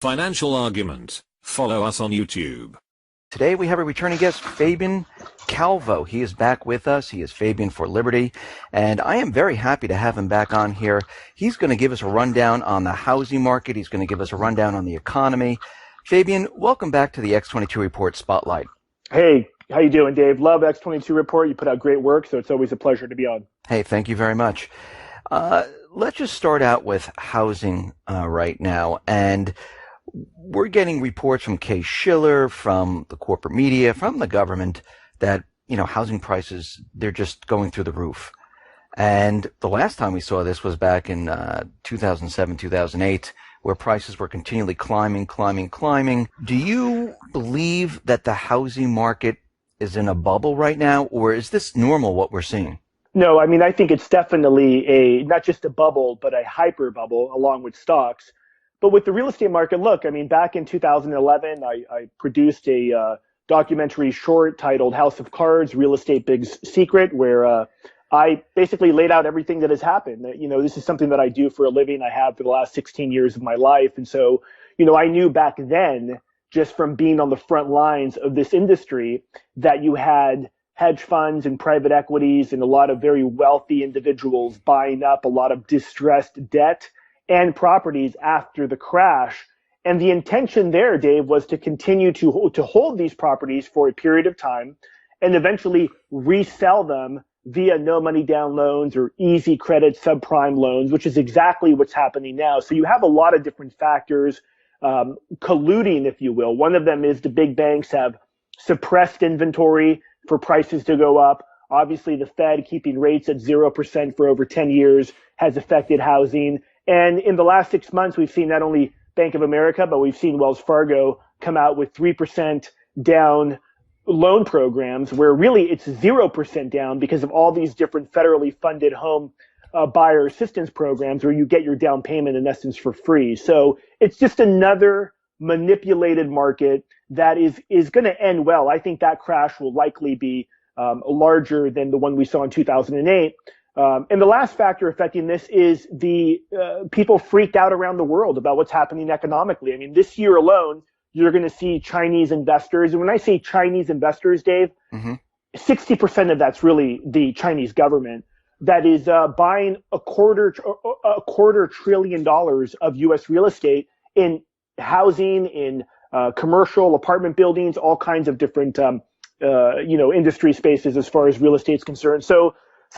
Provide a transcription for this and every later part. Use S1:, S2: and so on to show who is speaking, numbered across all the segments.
S1: Financial Argument. Follow us on YouTube.
S2: Today we have a returning guest, Fabian Calvo. He is back with us. He is Fabian for Liberty, and I am very happy to have him back on here. He's going to give us a rundown on the housing market. He's going to give us a rundown on the economy. Fabian, welcome back to the X22 Report Spotlight.
S3: Hey, how you doing, Dave? Love X22 Report. You put out great work, so it's always a pleasure to be on.
S2: Hey, thank you very much. Let's just start out with housing right now, and we're getting reports from Kay Schiller, from the corporate media, from the government that, housing prices, they're just going through the roof. And the last time we saw this was back in 2007, 2008, where prices were continually climbing. Do you believe that the housing market is in a bubble right now, or is this normal what we're seeing?
S3: No, I think it's definitely not just a bubble, but a hyper bubble along with stocks. But with the real estate market, look, back in 2011, I produced a documentary short titled House of Cards, Real Estate Big Secret, where I basically laid out everything that has happened. This is something that I do for a living. I have for the last 16 years of my life. And so, I knew back then, just from being on the front lines of this industry, that you had hedge funds and private equities and a lot of very wealthy individuals buying up a lot of distressed debt and properties after the crash. And the intention there, Dave, was to continue to hold these properties for a period of time and eventually resell them via no money down loans or easy credit subprime loans, which is exactly what's happening now. So you have a lot of different factors colluding, if you will. One of them is the big banks have suppressed inventory for prices to go up. Obviously, the Fed keeping rates at 0% for over 10 years has affected housing. And in the last 6 months, we've seen not only Bank of America, but we've seen Wells Fargo come out with 3% down loan programs, where really it's 0% down because of all these different federally funded home buyer assistance programs where you get your down payment in essence for free. So it's just another manipulated market that is going to end well. I think that crash will likely be larger than the one we saw in 2008. And the last factor affecting this is the people freaked out around the world about what's happening economically. This year alone, you're going to see Chinese investors. And when I say Chinese investors, Dave, 60% of that's really the Chinese government that is buying a quarter $2 trillion of U.S. real estate in housing, in commercial apartment buildings, all kinds of different industry spaces as far as real estate is concerned. So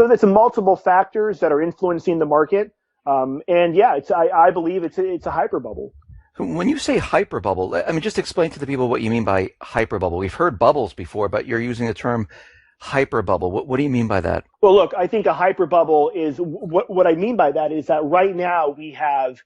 S3: that's multiple factors that are influencing the market. I believe it's a hyper bubble.
S2: When you say hyper bubble, just explain to the people what you mean by hyper bubble. We've heard bubbles before, but you're using the term hyper bubble. What do you mean by that?
S3: Well, look, I think a hyper bubble is what I mean by that is that right now we have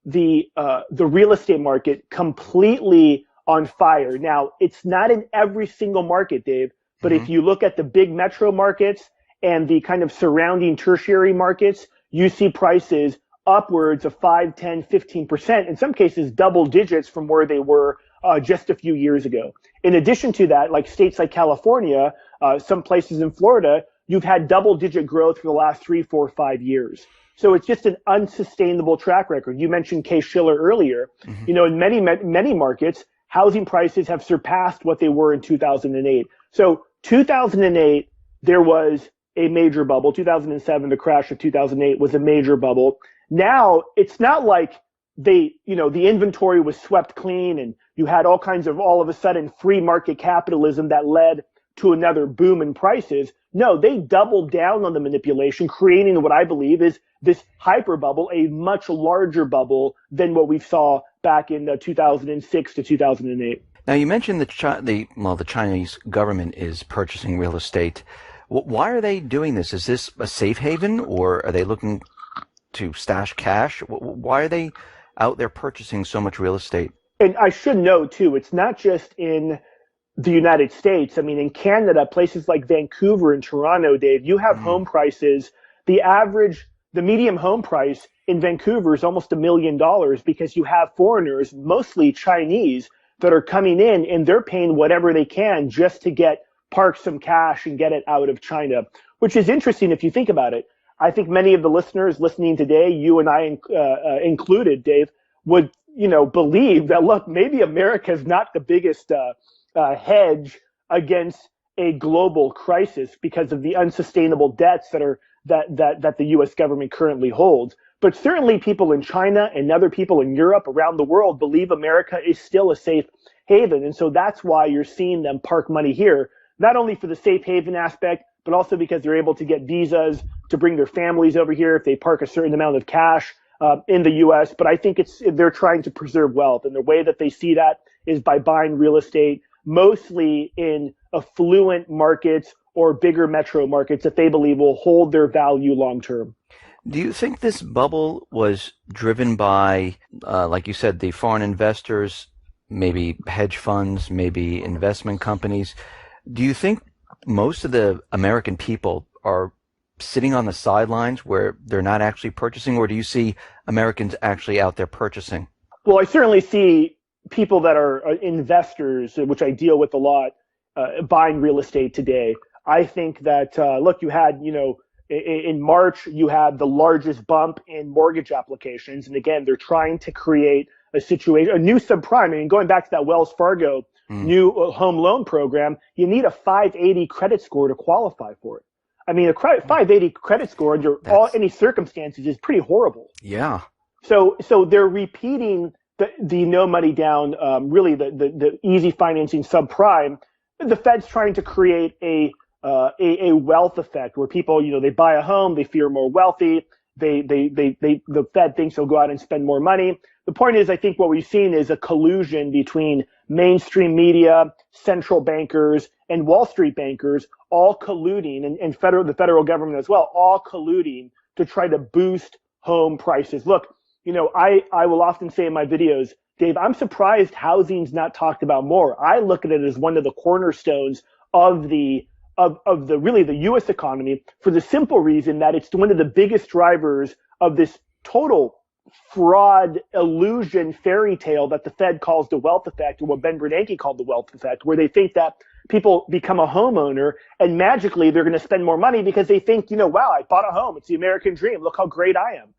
S3: the real estate market completely on fire. Now, it's not in every single market, Dave, but if you look at the big metro markets and the kind of surrounding tertiary markets, you see prices upwards of 5, 10, 15%, in some cases double digits from where they were just a few years ago. In addition to that, like states like California, some places in Florida, you've had double-digit growth for the last 3, 4, 5 years. So it's just an unsustainable track record. You mentioned Kay Schiller earlier. In many markets, housing prices have surpassed what they were in 2008. So 2008, there was a major bubble. 2007, the crash of 2008 was a major bubble. Now, it's not like the inventory was swept clean and you had all of a sudden free market capitalism that led to another boom in prices. No, they doubled down on the manipulation, creating what I believe is this hyper bubble, a much larger bubble than what we saw back in 2006 to 2008.
S2: Now, you mentioned the Chinese government is purchasing real estate. Why are they doing this? Is this a safe haven, or are they looking to stash cash? Why are they out there purchasing so much real estate?
S3: And I should know, too, it's not just in the United States. In Canada, places like Vancouver and Toronto, Dave, you have home prices. The medium home price in Vancouver is almost $1 million because you have foreigners, mostly Chinese, that are coming in and they're paying whatever they can just to park some cash and get it out of China, which is interesting if you think about it. I think many of the listeners listening today, you and I included, Dave, would believe that, look, maybe America is not the biggest hedge against a global crisis because of the unsustainable debts that the U.S. government currently holds. But certainly people in China and other people in Europe, around the world, believe America is still a safe haven. And so that's why you're seeing them park money here, not only for the safe haven aspect, but also because they're able to get visas to bring their families over here if they park a certain amount of cash in the U.S. But I think they're trying to preserve wealth. And the way that they see that is by buying real estate, mostly in affluent markets or bigger metro markets that they believe will hold their value long term.
S2: Do you think this bubble was driven by, like you said, the foreign investors, maybe hedge funds, maybe investment companies? Do you think most of the American people are sitting on the sidelines where they're not actually purchasing, or do you see Americans actually out there purchasing?
S3: Well, I certainly see people that are investors, which I deal with a lot, buying real estate today. I think that, look, you had, in March, you had the largest bump in mortgage applications. And again, they're trying to create a situation, a new subprime. I mean, going back to that Wells Fargo new home loan program, you need a 580 credit score to qualify for it. I mean, a 580 credit score under any circumstances is pretty horrible.
S2: Yeah.
S3: So they're repeating the no money down, really the easy financing subprime. The Fed's trying to create a wealth effect where people, they buy a home, they feel more wealthy. The Fed thinks they'll go out and spend more money. The point is, I think what we've seen is a collusion between mainstream media, central bankers, and Wall Street bankers, all colluding, and the federal government as well, all colluding to try to boost home prices. Look, I will often say in my videos, Dave, I'm surprised housing's not talked about more. I look at it as one of the cornerstones of the U.S. economy, for the simple reason that it's one of the biggest drivers of this total fraud, illusion, fairy tale that the Fed calls the wealth effect, or what Ben Bernanke called the wealth effect, where they think that people become a homeowner and magically they're going to spend more money because they think, wow, I bought a home. It's the American dream. Look how great I am.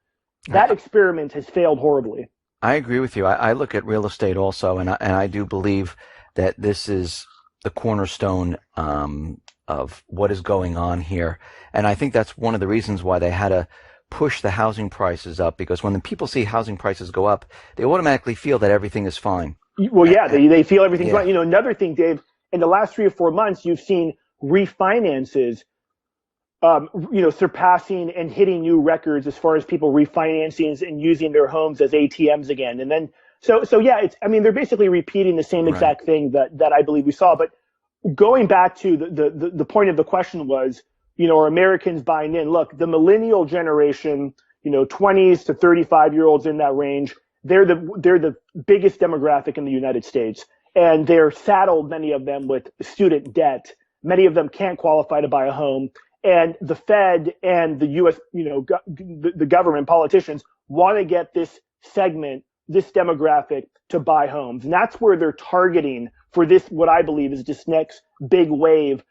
S3: That experiment has failed horribly.
S2: I agree with you. I look at real estate also, and I do believe that this is the cornerstone of what is going on here. And I think that's one of the reasons why they had to push the housing prices up, because when the people see housing prices go up, they automatically feel that everything is fine.
S3: Well, yeah, they feel everything's fine. Another thing, Dave, in the last 3 or 4 months, you've seen refinances, surpassing and hitting new records as far as people refinancing and using their homes as ATMs again. And then, so yeah, they're basically repeating the same exact thing that I believe we saw. But going back to the point of the question was, are Americans buying in? Look, the millennial generation, 20s to 35-year-olds in that range, they're the biggest demographic in the United States. And they're saddled, many of them, with student debt. Many of them can't qualify to buy a home. And the Fed and the U.S., the government, politicians want to get this segment, this demographic, to buy homes. And that's where they're targeting for this, what I believe is this next big wave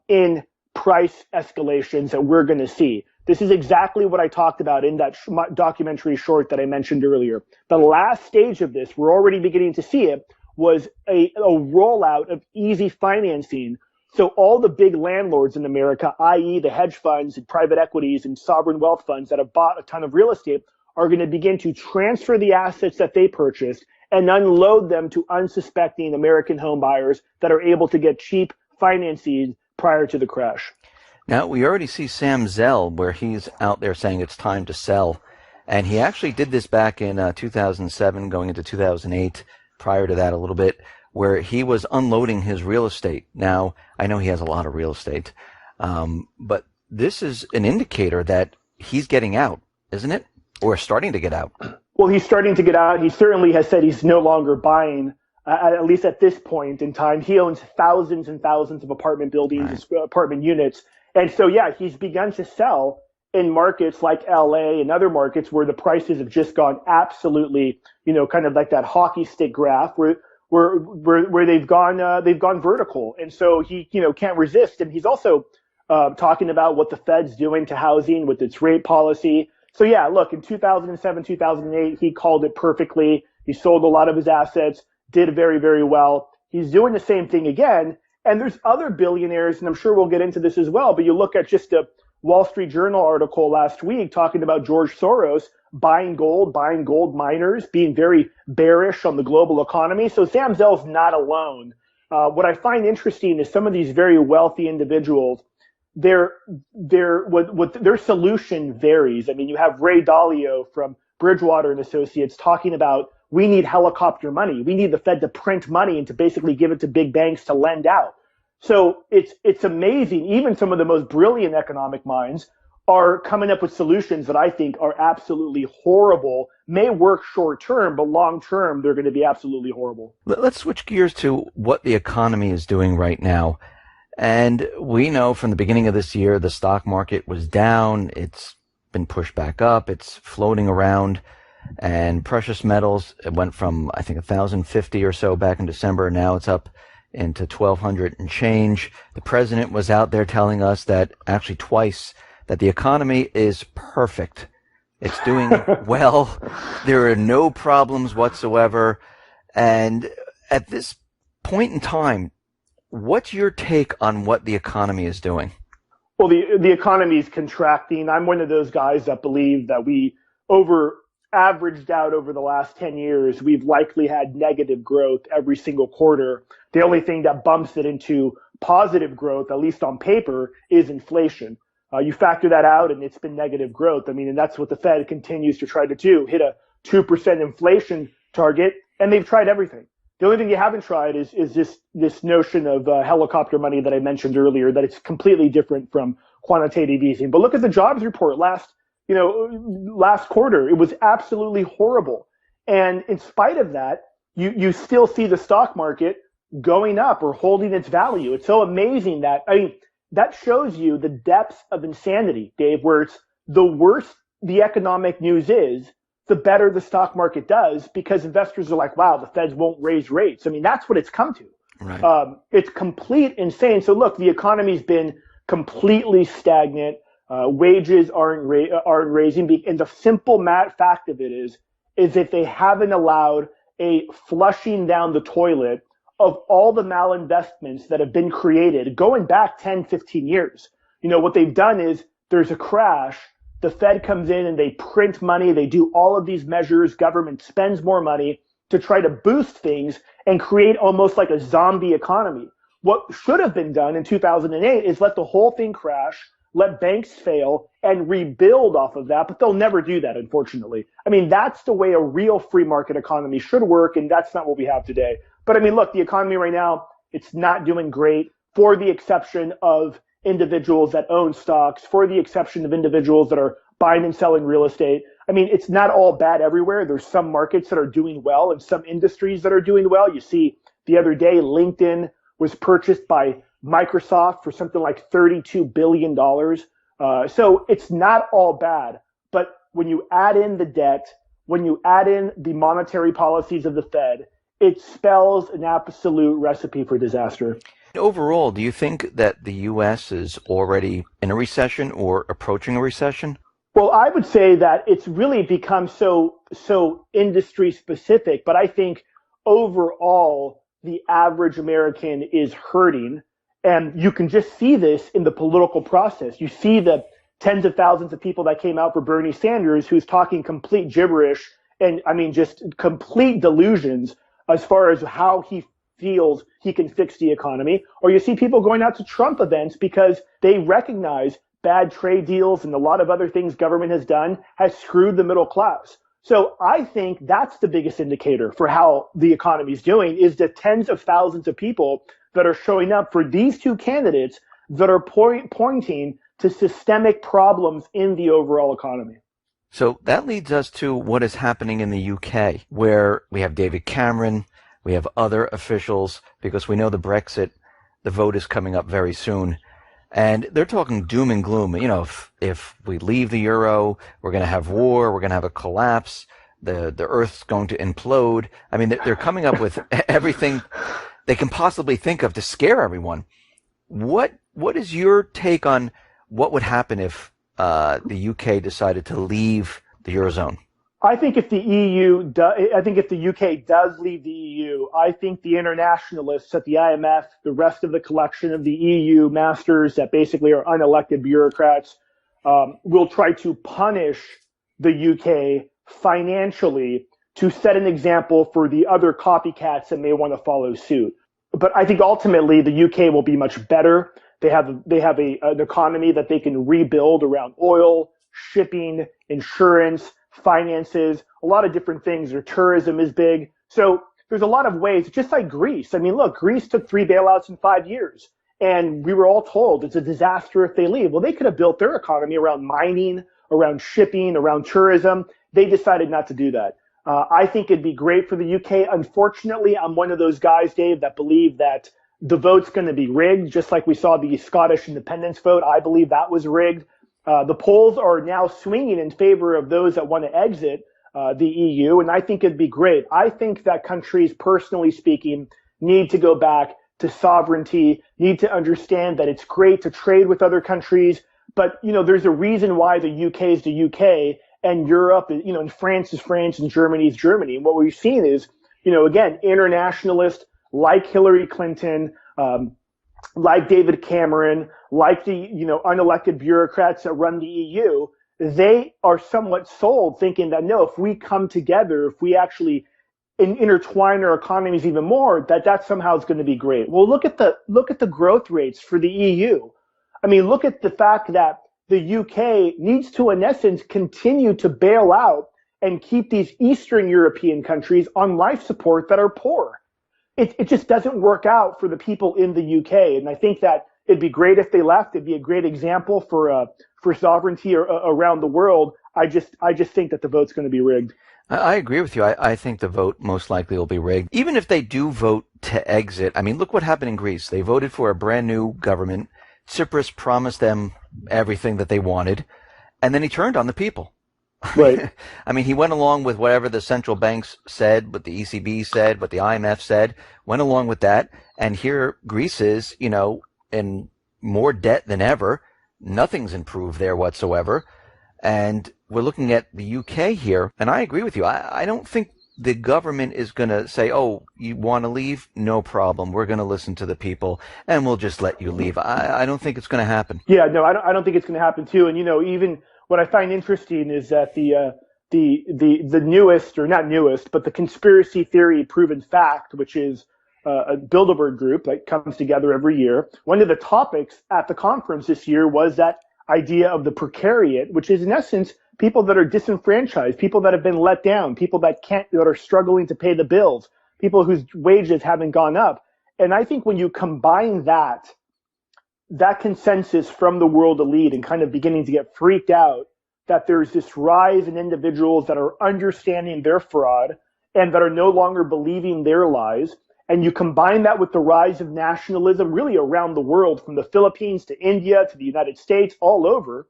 S3: in price escalations that we're going to see. This is exactly what I talked about in that documentary short that I mentioned earlier. The last stage of this, we're already beginning to see it, was a rollout of easy financing. So all the big landlords in America, i.e. the hedge funds and private equities and sovereign wealth funds that have bought a ton of real estate, are going to begin to transfer the assets that they purchased and unload them to unsuspecting American home buyers that are able to get cheap financing prior to the crash.
S2: Now, we already see Sam Zell, where he's out there saying it's time to sell. And he actually did this back in 2007, going into 2008, prior to that a little bit, where he was unloading his real estate. Now, I know he has a lot of real estate, but this is an indicator that he's getting out, isn't it? Or starting to get out.
S3: Well, he's starting to get out. He certainly has said he's no longer buying, at least at this point in time. He owns thousands and thousands of apartment buildings, apartment units. And so, yeah, he's begun to sell in markets like LA and other markets where the prices have just gone absolutely, kind of like that hockey stick graph where they've gone vertical. And so he, can't resist. And he's also talking about what the Fed's doing to housing with its rate policy. So yeah, look, in 2007, 2008, he called it perfectly. He sold a lot of his assets, did very, very well. He's doing the same thing again. And there's other billionaires, and I'm sure we'll get into this as well, but you look at just a Wall Street Journal article last week talking about George Soros buying gold miners, being very bearish on the global economy. So Sam Zell's not alone. What I find interesting is some of these very wealthy individuals, their solution varies. I mean, you have Ray Dalio from Bridgewater and Associates talking about, we need helicopter money. We need the Fed to print money and to basically give it to big banks to lend out. So it's amazing. Even some of the most brilliant economic minds are coming up with solutions that I think are absolutely horrible, may work short term, but long term, they're going to be absolutely horrible.
S2: Let's switch gears to what the economy is doing right now. And we know from the beginning of this year, the stock market was down. It's been pushed back up. It's floating around. And precious metals, it went from, I think, 1,050 or so back in December. Now it's up into 1,200 and change. The president was out there telling us that, actually twice, that the economy is perfect. It's doing well. There are no problems whatsoever. And at this point in time, what's your take on what the economy is doing?
S3: Well, the economy is contracting. I'm one of those guys that believe that we averaged out over the last 10 years, we've likely had negative growth every single quarter. The only thing that bumps it into positive growth, at least on paper, is inflation. You factor that out and it's been negative growth. I mean, and that's what the Fed continues to try to do, hit a 2% inflation target, and they've tried everything. The only thing you haven't tried is this notion of helicopter money that I mentioned earlier, that it's completely different from quantitative easing. But look at the jobs report last quarter. It was absolutely horrible. And in spite of that, you still see the stock market going up or holding its value. It's so amazing that shows you the depths of insanity, Dave, where it's the worse the economic news is, the better the stock market does, because investors are like, wow, the Feds won't raise rates. I mean, that's what it's come to.
S2: Right.
S3: It's complete insane. So look, the economy's been completely stagnant. Wages aren't raising. And the simple fact of it is that they haven't allowed a flushing down the toilet of all the malinvestments that have been created going back 10, 15 years. What they've done is there's a crash. The Fed comes in and they print money. They do all of these measures. Government spends more money to try to boost things and create almost like a zombie economy. What should have been done in 2008 is let the whole thing crash, let banks fail, and rebuild off of that. But they'll never do that, unfortunately. I mean, that's the way a real free market economy should work, and that's not what we have today. But I mean, look, the economy right now, it's not doing great, for the exception of individuals that own stocks, for the exception of individuals that are buying and selling real estate. I mean, it's not all bad everywhere. There's some markets that are doing well and some industries that are doing well. You see, the other day, LinkedIn was purchased by Microsoft for something like $32 billion. So it's not all bad. But when you add in the debt, when you add in the monetary policies of the Fed, it spells an absolute recipe for disaster.
S2: Overall, do you think that the U.S. is already in a recession or approaching a recession?
S3: Well, I would say that it's really become so industry specific, but I think overall the average American is hurting. And you can just see this in the political process. You see the tens of thousands of people that came out for Bernie Sanders, who's talking complete gibberish and, I mean, just complete delusions as far as how he feels he can fix the economy. Or you see people going out to Trump events because they recognize bad trade deals and a lot of other things government has done has screwed the middle class. So I think that's the biggest indicator for how the economy is doing, is the tens of thousands of people that are showing up for these two candidates that are pointing to systemic problems in the overall economy.
S2: So that leads us to what is happening in the UK, where we have David Cameron, we have other officials, because we know the vote is coming up very soon. And they're talking doom and gloom. If we leave the euro, we're going to have war, we're going to have a collapse, the earth's going to implode. I mean, they're coming up with everything they can possibly think of to scare everyone. What is your take on what would happen if the UK decided to leave the Eurozone?
S3: I think if the I think if the UK does leave the EU, I think the internationalists at the IMF, the rest of the collection of the EU masters that basically are unelected bureaucrats, will try to punish the UK financially to set an example for the other copycats that may want to follow suit. But I think ultimately the UK will be much better. They have an economy that they can rebuild around oil, shipping, insurance, finances, a lot of different things. Their tourism is big. So there's a lot of ways, just like Greece. I mean, look, Greece took 3 bailouts in 5 years, and we were all told it's a disaster if they leave. Well, they could have built their economy around mining, around shipping, around tourism. They decided not to do that. I think it'd be great for the UK. Unfortunately, I'm one of those guys, Dave, that believe that the vote's going to be rigged, just like we saw the Scottish independence vote. I believe that was rigged. The polls are now swinging in favor of those that want to exit the EU, and I think it'd be great. I think that countries, personally speaking, need to go back to sovereignty, need to understand that it's great to trade with other countries, but, there's a reason why the UK is the UK and Europe, and France is France and Germany is Germany. And what we've seen is, again, internationalists like Hillary Clinton, like David Cameron, like the, unelected bureaucrats that run the EU, they are somewhat sold thinking that, no, if we come together, if we actually intertwine our economies even more, that somehow is going to be great. Well, look at the growth rates for the EU. I mean, look at the fact that the UK needs to, in essence, continue to bail out and keep these Eastern European countries on life support that are poor. It just doesn't work out for the people in the UK. And I think that it'd be great if they left. It'd be a great example for sovereignty around the world. I just think that the vote's going to be rigged.
S2: I agree with you. I think the vote most likely will be rigged. Even if they do vote to exit, I mean, look what happened in Greece. They voted for a brand new government. Tsipras promised them everything that they wanted, and then he turned on the people.
S3: Right.
S2: I mean, he went along with whatever the central banks said, what the ECB said, what the IMF said, went along with that. And here Greece is, in more debt than ever. Nothing's improved there whatsoever. And we're looking at the UK here, and I agree with you. I don't think the government is going to say, oh, you want to leave? No problem. We're going to listen to the people, and we'll just let you leave. I don't think it's going to happen.
S3: Yeah, no, I don't think it's going to happen too. And, even what I find interesting is that the newest, or not newest, but the conspiracy theory proven fact, which is a Bilderberg group that comes together every year. One of the topics at the conference this year was that idea of the precariat, which is in essence people that are disenfranchised, people that have been let down, people that are struggling to pay the bills, people whose wages haven't gone up. And I think when you combine that consensus from the world elite and kind of beginning to get freaked out that there's this rise in individuals that are understanding their fraud and that are no longer believing their lies, and you combine that with the rise of nationalism really around the world, from the Philippines to India to the United States, all over,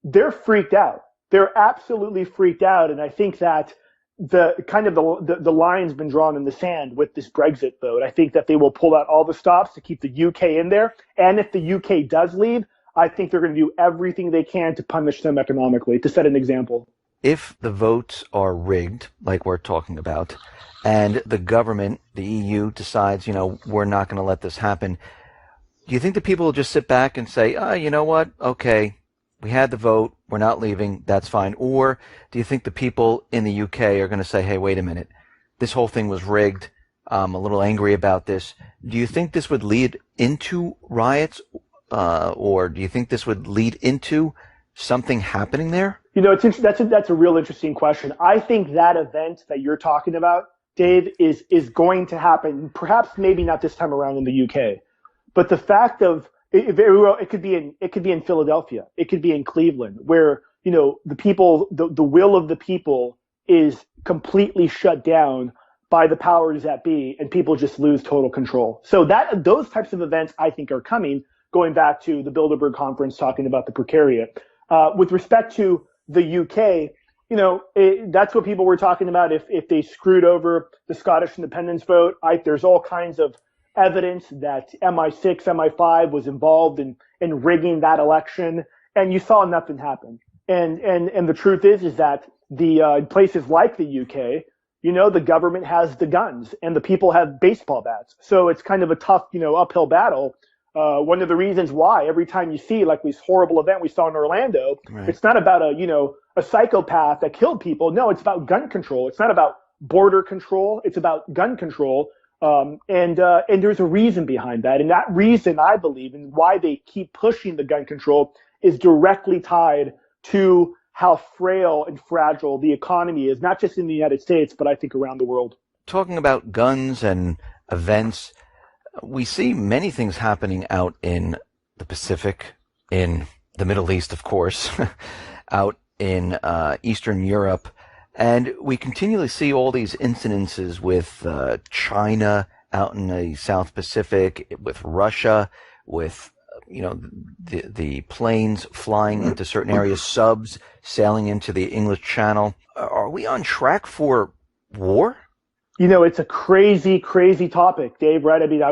S3: they're freaked out. They're absolutely freaked out. And I think that the line's been drawn in the sand with this Brexit vote. I think that they will pull out all the stops to keep the UK in there. And if the UK does leave, I think they're going to do everything they can to punish them economically, to set an example.
S2: If the votes are rigged, like we're talking about, and the government, the EU, decides, we're not going to let this happen, do you think the people will just sit back and say, you know what? Okay, we had the vote. We're not leaving. That's fine. Or do you think the people in the UK are going to say, hey, wait a minute. This whole thing was rigged. I'm a little angry about this. Do you think this would lead into riots? Or do you think this would lead into something happening there?
S3: That's a real interesting question. I think that event that you're talking about, Dave, is going to happen. Perhaps maybe not this time around in the UK, but the fact of it very well, it could be in Philadelphia, it could be in Cleveland, where the people, the will of the people is completely shut down by the powers that be, and people just lose total control. So those types of events, I think, are coming. Going back to the Bilderberg conference, talking about the precariat. With respect to the UK, that's what people were talking about. If they screwed over the Scottish independence vote, there's all kinds of evidence that MI6, MI5 was involved in rigging that election, and you saw nothing happen. And the truth is that in places like the UK, the government has the guns and the people have baseball bats. So it's kind of a tough, uphill battle. One of the reasons why every time you see like this horrible event we saw in Orlando,
S2: Right.
S3: It's not about a psychopath that killed people. No, it's about gun control. It's not about border control. It's about gun control. And there's a reason behind that. And that reason, I believe, and why they keep pushing the gun control is directly tied to how frail and fragile the economy is, not just in the United States, but I think around the world.
S2: Talking about guns and events, we see many things happening out in the Pacific, in the Middle East, of course, out in Eastern Europe. And we continually see all these incidences with China out in the South Pacific, with Russia, with the planes flying into certain areas, subs sailing into the English Channel. Are we on track for war?
S3: It's a crazy, crazy topic, Dave, right? I mean,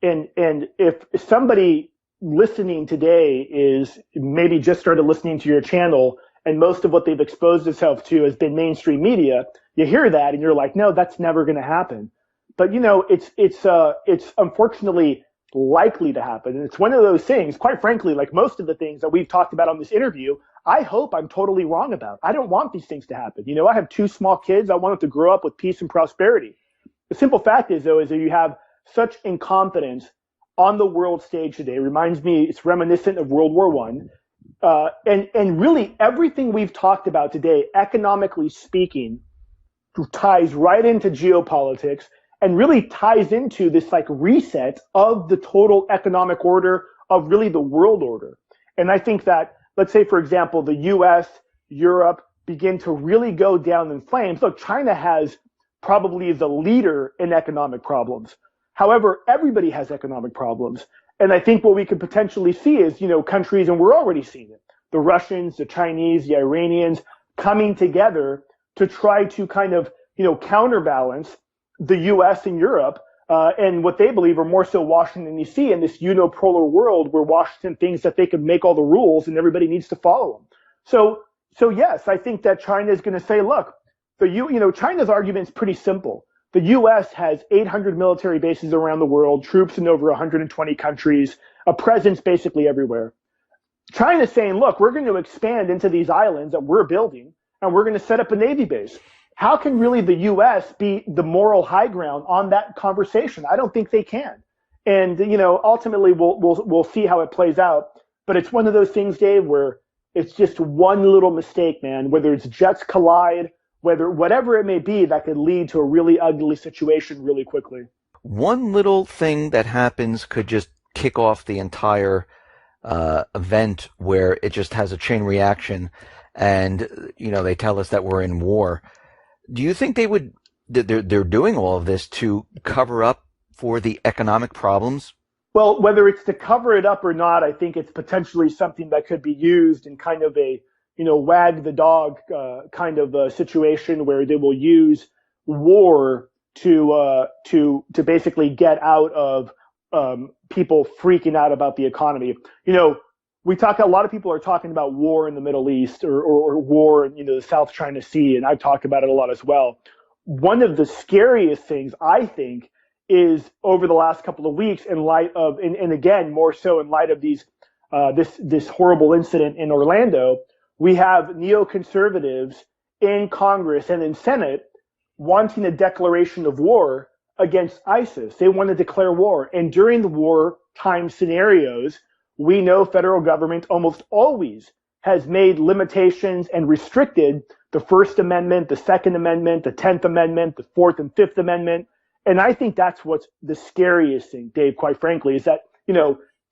S3: and if somebody listening today is maybe just started listening to your channel and most of what they've exposed themselves to has been mainstream media, you hear that and you're like, no, that's never going to happen. But, it's unfortunately likely to happen. And it's one of those things, quite frankly, like most of the things that we've talked about on this interview, I hope I'm totally wrong about. I don't want these things to happen. I have 2 small kids. I want them to grow up with peace and prosperity. The simple fact is, though, is that you have such incompetence on the world stage today. It reminds me, it's reminiscent of World War I. And really everything we've talked about today, economically speaking, ties right into geopolitics and really ties into this like reset of the total economic order of really the world order. And I think that, let's say, for example, the US, Europe begin to really go down in flames. Look, China has probably the leader in economic problems. However, everybody has economic problems. And I think what we could potentially see is, countries, and we're already seeing it, the Russians, the Chinese, the Iranians coming together to try to kind of, counterbalance the U.S. and Europe and what they believe are more so Washington, D.C. in this unipolar world where Washington thinks that they can make all the rules and everybody needs to follow them. So yes, I think that China is going to say, look, China's argument is pretty simple. The U.S. has 800 military bases around the world, troops in over 120 countries, a presence basically everywhere. China's saying, look, we're going to expand into these islands that we're building, and we're going to set up a Navy base. How can really the U.S. be the moral high ground on that conversation? I don't think they can. And, ultimately we'll see how it plays out. But it's one of those things, Dave, where it's just one little mistake, man, whether it's jets collide, whatever it may be, that could lead to a really ugly situation really quickly.
S2: One little thing that happens could just kick off the entire event where it just has a chain reaction and, they tell us that we're in war. Do you think they're doing all of this to cover up for the economic problems?
S3: Well, whether it's to cover it up or not, I think it's potentially something that could be used in kind of a, wag the dog kind of a situation where they will use war to basically get out of people freaking out about the economy. A lot of people are talking about war in the Middle East or war in the South China Sea, and I've talked about it a lot as well. One of the scariest things, I think, is over the last couple of weeks in light of, and again, more so in light of this horrible incident in Orlando, we have neoconservatives in Congress and in Senate wanting a declaration of war against ISIS. They want to declare war. And during the wartime scenarios, we know federal government almost always has made limitations and restricted the First Amendment, the Second Amendment, the 10th Amendment, the Fourth and Fifth Amendment. And I think that's what's the scariest thing, Dave, quite frankly, is that,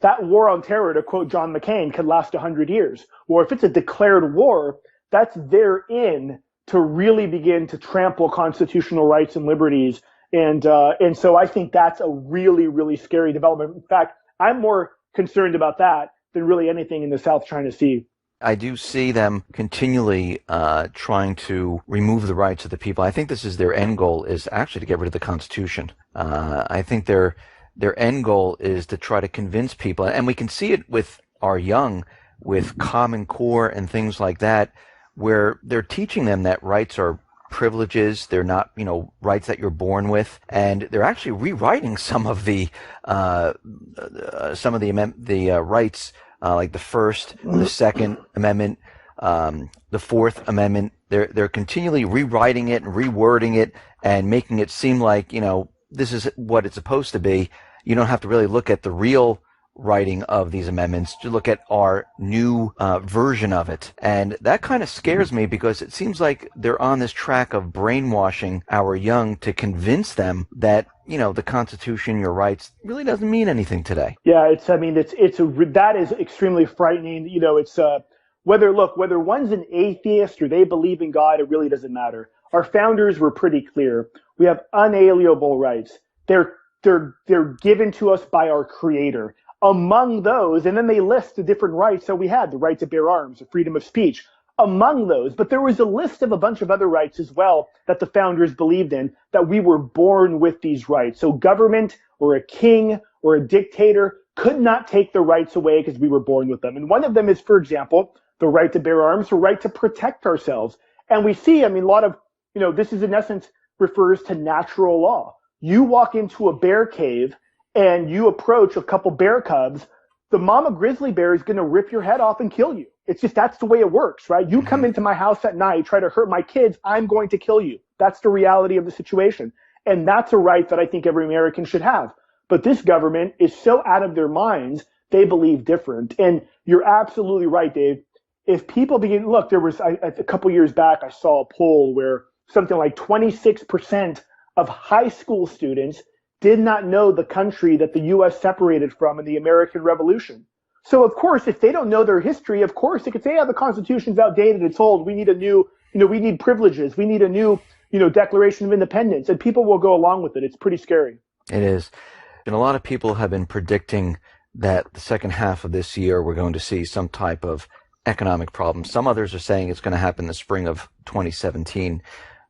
S3: that war on terror, to quote John McCain, could last 100 years. Or if it's a declared war, that's therein to really begin to trample constitutional rights and liberties. And so I think that's a really, really scary development. In fact, I'm more concerned about that than really anything in the South China Sea.
S2: I do see them continually trying to remove the rights of the people. I think this is their end goal, is actually to get rid of the Constitution. I think their end goal is to try to convince people, and we can see it with our young, with Common Core and things like that, where they're teaching them that rights are privileges. They're not, rights that you're born with, and they're actually rewriting some of the rights, like the First, the Second Amendment, the Fourth Amendment. They're continually rewriting it and rewording it and making it seem like, this is what it's supposed to be. You don't have to really look at the real writing of these amendments to look at our new version of it. And that kind of scares me, because it seems like they're on this track of brainwashing our young to convince them that, the Constitution, your rights, really doesn't mean anything today.
S3: Yeah, that is extremely frightening. Whether one's an atheist or they believe in God, it really doesn't matter. Our founders were pretty clear. We have unalienable rights. They're given to us by our Creator. Among those, and then they list the different rights that we had: the right to bear arms, the freedom of speech, among those. But there was a list of a bunch of other rights as well that the founders believed in, that we were born with these rights. So government or a king or a dictator could not take the rights away because we were born with them. And one of them is, for example, the right to bear arms, the right to protect ourselves. And we see, a lot of, this is in essence refers to natural law. You walk into a bear cave and you approach a couple bear cubs, the mama grizzly bear is going to rip your head off and kill you. It's just, that's the way it works, right? You come into my house at night, try to hurt my kids, I'm going to kill you. That's the reality of the situation. And that's a right that I think every American should have. But this government is so out of their minds, they believe different. And you're absolutely right, Dave. If people there was a couple years back, I saw a poll where something like 26% of high school students did not know the country that the U.S. separated from in the American Revolution. So, of course, if they don't know their history, of course, they could say, the Constitution's outdated, it's old, we need a new, we need privileges, we need a new, Declaration of Independence, and people will go along with it. It's pretty scary.
S2: It is. And a lot of people have been predicting that the second half of this year we're going to see some type of economic problem. Some others are saying it's going to happen the spring of 2017.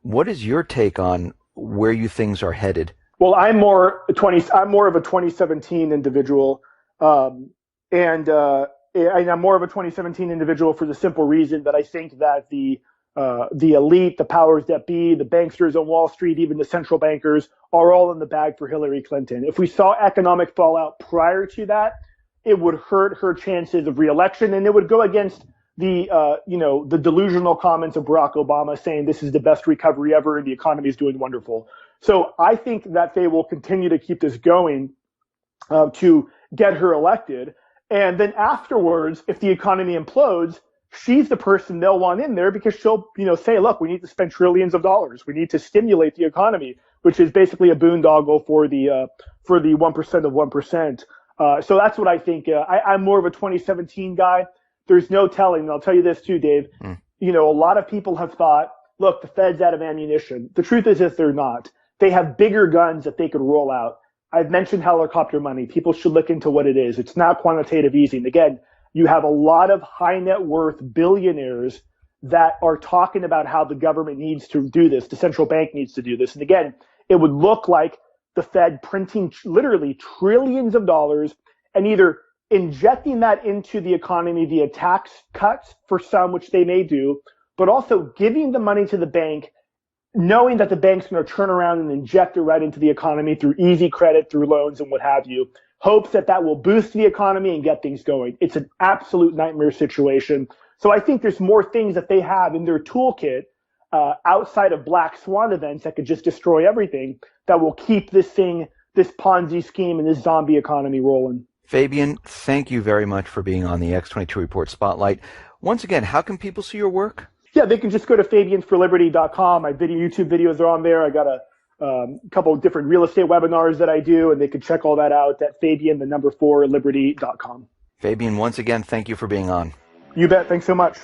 S2: What is your take on where you things are headed?
S3: Well, I'm more of a 2017 individual, and I'm more of a 2017 individual for the simple reason that I think that the elite, the powers that be, the banksters on Wall Street, even the central bankers, are all in the bag for Hillary Clinton. If we saw economic fallout prior to that, it would hurt her chances of reelection, and it would go against the delusional comments of Barack Obama saying this is the best recovery ever and the economy is doing wonderful. So I think that they will continue to keep this going to get her elected. And then afterwards, if the economy implodes, she's the person they'll want in there, because she'll, say, look, we need to spend trillions of dollars. We need to stimulate the economy, which is basically a boondoggle for the 1% of 1%. So that's what I think. I'm more of a 2017 guy. There's no telling. And I'll tell you this too, Dave. A lot of people have thought, look, the Fed's out of ammunition. The truth is they're not. They have bigger guns that they could roll out. I've mentioned helicopter money. People should look into what it is. It's not quantitative easing. Again, you have a lot of high net worth billionaires that are talking about how the government needs to do this. The central bank needs to do this. And again, it would look like the Fed printing literally trillions of dollars and either injecting that into the economy via tax cuts for some, which they may do, but also giving the money to the bank, knowing that the bank's going to turn around and inject it right into the economy through easy credit, through loans and what have you, hopes that will boost the economy and get things going. It's an absolute nightmare situation. So I think there's more things that they have in their toolkit outside of black swan events that could just destroy everything, that will keep this Ponzi scheme and this zombie economy rolling.
S2: Fabian, thank you very much for being on the X22 Report Spotlight. Once again, how can people see your work?
S3: Yeah, they can just go to fabiansforliberty.com. My YouTube videos are on there. I got a couple of different real estate webinars that I do, and they can check all that out at fabian4liberty.com.
S2: Fabian, once again, thank you for being on.
S3: You bet. Thanks so much.